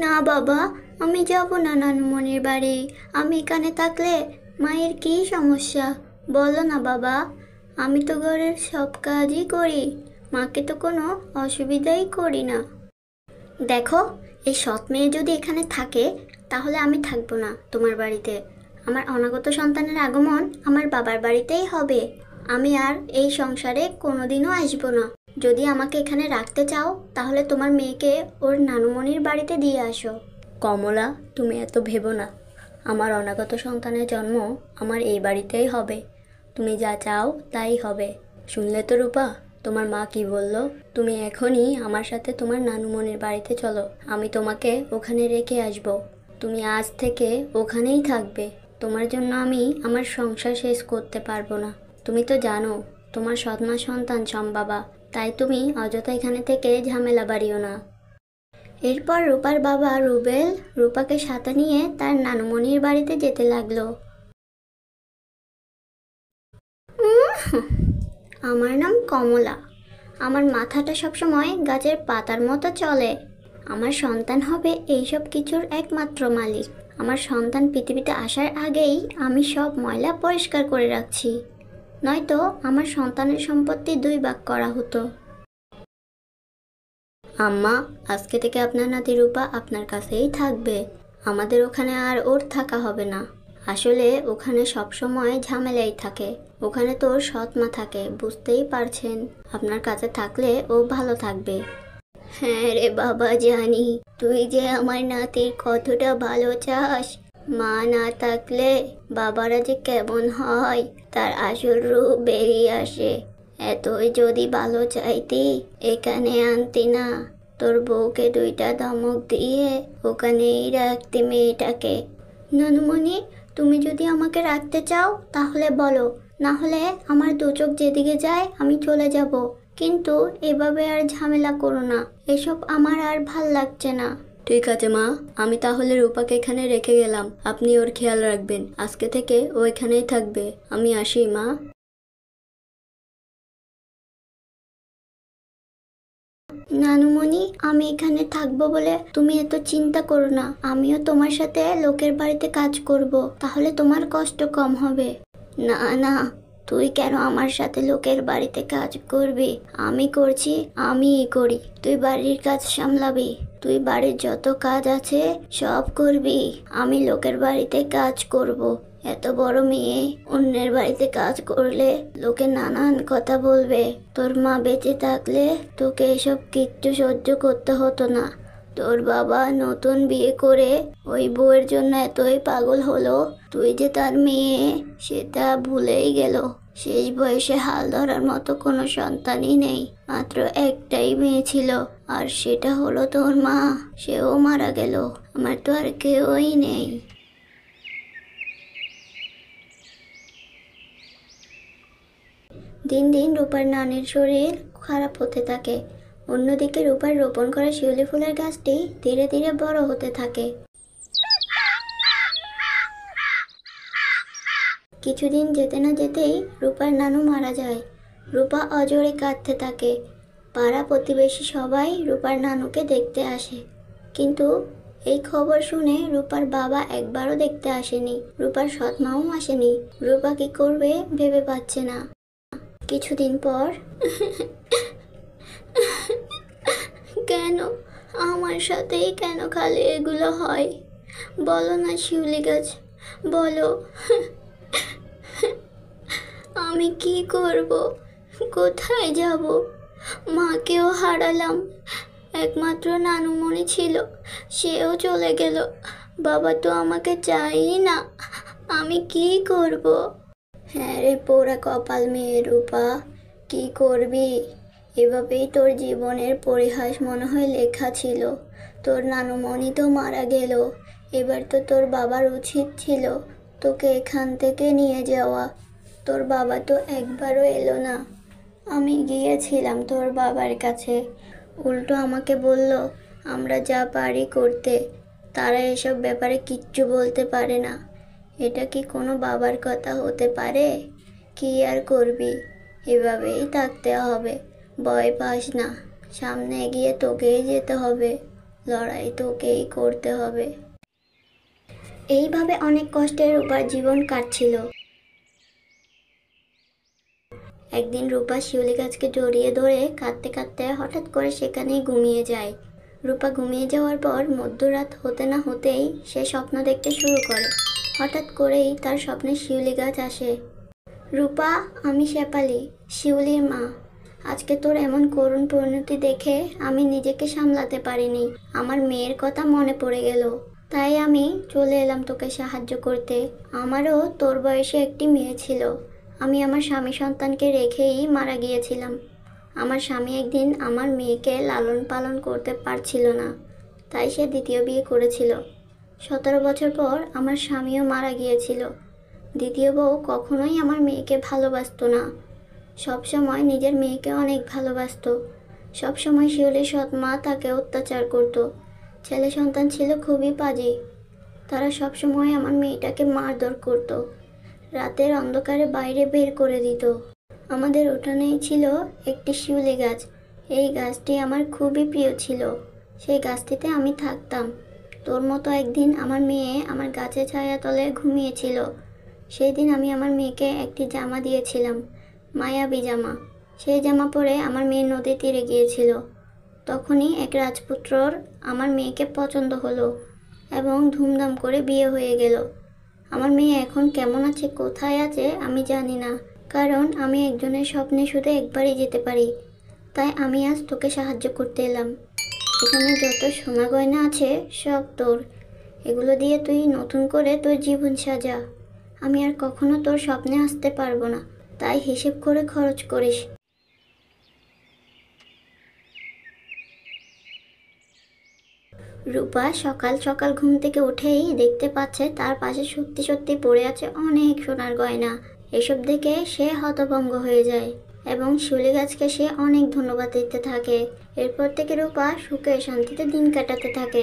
না বাবা, আমি যাব না নানুমণির বাড়ি। আমি এখানে থাকলে মায়ের কী সমস্যা বলো না বাবা। আমি তো ঘরের সব কাজই করি, মাকে তো কোনো অসুবিধাই করি না। দেখো, এই সৎ মেয়ে যদি এখানে থাকে তাহলে আমি থাকবো না তোমার বাড়িতে। আমার অনাগত সন্তানের আগমন আমার বাবার বাড়িতেই হবে। আমি আর এই সংসারে কোনোদিনও আসবো না। যদি আমাকে এখানে রাখতে চাও তাহলে তোমার মেয়েকে ওর নানুমণির বাড়িতে দিয়ে আসো। কমলা, তুমি এত ভেবো না। আমার অনাগত সন্তানের জন্ম আমার এই বাড়িতেই হবে। তুমি যা চাও তাই হবে। শুনলে তো রূপা, তোমার মা কি বলল? তুমি এখনই আমার সাথে তোমার নানুমণির বাড়িতে চলো, আমি তোমাকে ওখানে রেখে আসব। তুমি আজ থেকে ওখানেই থাকবে। তোমার জন্য আমি আমার সংসার শেষ করতে পারবো না। তুমি তো জানো তোমার সৎমা সন্তান সম্বাবা, তাই তুমি অযথা এখানে থেকে ঝামেলা বাড়িও না। এরপর রূপার বাবা রুবেল রূপাকে সাথে নিয়ে তার নানুমণির বাড়িতে যেতে লাগলো। আমার নাম কমলা। আমার মাথাটা সবসময় গাছের পাতার মতো চলে। আমার সন্তান হবে এইসব কিছুর একমাত্র মালিক। আমার সন্তান পৃথিবীতে আসার আগেই আমি সব ময়লা পরিষ্কার করে রাখছি, নয়তো আমার সন্তানের সম্পত্তি 2 ভাগ করা হতো। আম্মা, আজকে থেকে আপনার নাতি রূপা আপনার কাছেই থাকবে। আমাদের ওখানে আর ওর থাকা হবে না। আসলে ওখানে সব সময় ঝামেলাই থাকে। ওখানে তো ওর সৎ মা থাকে, বুঝতেই পারছেন। আপনার কাছে থাকলে ও ভালো থাকবে। হ্যাঁ রে বাবা, জানি তুই যে আমার নাতির কতটা ভালো চাস। মা না থাকলে বাবারা যে কেমন হয় তার আসল রূপ বেরিয়ে আসে। এতই যদি ভালো চাইতি এখানে আনতি না। তোর বউকে 2টা ধমক দিয়ে ওখানেই রাখতি মেয়েটাকে। নানুমণি, তুমি যদি আমাকে রাখতে চাও তাহলে বলো, না হলে আমার 2 চোখ যেদিকে যায় আমি চলে যাব। কিন্তু এভাবে আর ঝামেলা করো না, এসব আমার আর ভাল লাগছে না। ঠিক আছে মা, আমি তাহলে রূপাকে এখানে রেখে গেলাম। আপনি ওর খেয়াল রাখবেন। আজকে থেকে ও এখানেই থাকবে। আমি আসি মা। নানুমণি, আমি এখানে থাকবো বলে তুমি এত চিন্তা করো না। আমিও তোমার সাথে লোকের বাড়িতে কাজ করব, তাহলে তোমার কষ্ট কম হবে। না না, তুই কেন আমার সাথে লোকের বাড়িতে কাজ করবি? আমি করছি, আমিই করি। তুই বাড়ির কাজ সামলাবি। তুই বাড়ির যত কাজ আছে সব করবি। আমি লোকের বাড়িতে কাজ করব। এত বড় মেয়ে অন্যের বাড়িতে কাজ করলে লোকে নানান কথা বলবে। তোর মা বেঁচে থাকলে তোকে এসব কিচ্ছু সহ্য করতে হতো না। তোর বাবা নতুন বিয়ে করে ওই বউয়ের জন্য এতই পাগল হলো, তুই যে তার মেয়ে সেটা ভুলেই গেল। শেষ বয়সে হাল ধরার মতো কোনো সন্তানই নেই। মাত্র একটাই মেয়ে ছিল, আর সেটা হলো তোর মা। সেও মারা গেল। আমার তো আর কেউই নেই। দিন দিন রূপার নানির শরীর খারাপ হতে থাকে। অন্যদিকে রূপার রোপণ করা শিউলি ফুলের গাছটি ধীরে ধীরে বড় হতে থাকে। কিছুদিন যেতে না যেতেই রূপার নানু মারা যায়। রূপা অজরে কাঁদতে থাকে। পাড়া প্রতিবেশী সবাই রূপার নানুকে দেখতে আসে, কিন্তু এই খবর শুনে রূপার বাবা একবারও দেখতে আসেনি। রূপার সৎ মাও আসেনি। রূপা কি করবে ভেবে পাচ্ছে না। কিছুদিন পর, কেন আমার সাথেই কেন খালি এগুলো হয়? বলো না শিউলি গাছ, বলো। আমি কি করব? কোথায় যাব? মাকেও হারালাম। একমাত্র নানুমণি ছিল, সেও চলে গেল। বাবা তো আমাকে চায়ই না। আমি কি করব? হ্যাঁ রে পোড়া কপাল মেয়ে রূপা, কি করবি? এভাবেই তোর জীবনের পরিহাস মনে হয় লেখা ছিল। তোর নানুমণি তো মারা গেল। এবার তো তোর বাবার উচিত ছিল তোকে এখান থেকে নিয়ে যাওয়া। তোর বাবা তো একবারও এলো না। আমি গিয়েছিলাম তোর বাবার কাছে, উল্টো আমাকে বলল আমরা যা পারি করতে, তারা এসব ব্যাপারে কিচ্ছু বলতে পারে না। এটা কি কোনো বাবার কথা হতে পারে? কি আর করবি, এভাবেই থাকতে হবে। ভয় পাস না, সামনে এগিয়ে তোকেই যেতে হবে। লড়াই তোকেই করতে হবে। এইভাবে অনেক কষ্টে রূপার জীবন কাটছিল। একদিন রূপা শিউলি গাছকে জড়িয়ে ধরে কাঁদতে কাঁদতে হঠাৎ করে সেখানেই ঘুমিয়ে যায়। রূপা ঘুমিয়ে যাওয়ার পর মধ্যরাত হতে না হতেই সে স্বপ্ন দেখতে শুরু করে। হঠাৎ করেই তার স্বপ্নে শিউলি গাছ আসে। রূপা, আমি শেফালি, শিউলির মা। আজকে তোর এমন করুণ পরিণতি দেখে আমি নিজেকে সামলাতে পারিনি। আমার মেয়ের কথা মনে পড়ে গেল, তাই আমি চলে এলাম তোকে সাহায্য করতে। আমারও তোর বয়সে একটি মেয়ে ছিল। আমি আমার স্বামী সন্তানকে রেখেই মারা গিয়েছিলাম। আমার স্বামী একদিন আমার মেয়েকে লালন পালন করতে পারছিল না, তাই সে দ্বিতীয় বিয়ে করেছিল। 17 বছর পর আমার স্বামীও মারা গিয়েছিল। দ্বিতীয় বউ কখনোই আমার মেয়েকে ভালোবাসতো না, সবসময় নিজের মেয়েকে অনেক ভালোবাসতো। সবসময় শিউলির সৎ মা তাকে অত্যাচার করত। ছেলে সন্তান ছিল খুবই পাজি। তারা সবসময় আমার মেয়েটাকে মারধর করত, রাতের অন্ধকারে বাইরে বের করে দিত। আমাদের উঠানেই ছিল একটি শিউলি গাছ। এই গাছটি আমার খুবই প্রিয় ছিল। সেই গাছটিতে আমি থাকতাম। তোর মতো একদিন আমার মেয়ে আমার গাছের ছায়াতলে ঘুমিয়েছিল। সেই দিন আমি আমার মেয়েকে একটি জামা দিয়েছিলাম, মায়াবী জামা। সেই জামা পরে আমার মেয়ে নদীর তীরে গিয়েছিল। তখনই এক রাজপুত্রর আমার মেয়েকে পছন্দ হলো এবং ধুমধাম করে বিয়ে হয়ে গেল। আমার মেয়ে এখন কেমন আছে, কোথায় আছে আমি জানি না, কারণ আমি একজনের স্বপ্নে শুধু একবারই যেতে পারি। তাই আমি আজ তোকে সাহায্য করতে এলাম। এখানে যত সোনা গয়না আছে সব তোর। এগুলো দিয়ে তুই নতুন করে তোর জীবন সাজা। আমি আর কখনো তোর স্বপ্নে আসতে পারবো না, তাই হিসেব করে খরচ করিস। রূপা সকাল সকাল ঘুম থেকে উঠেই দেখতে পাচ্ছে তার পাশে সত্যি সত্যি পড়ে আছে অনেক সোনার গয়না। এসব দেখে সে হতভম্ব হয়ে যায় এবং শিউলি গাছকে সে অনেক ধন্যবাদ দিতে থাকে। এরপর থেকে রূপা সুখে শান্তিতে দিন কাটাতে থাকে।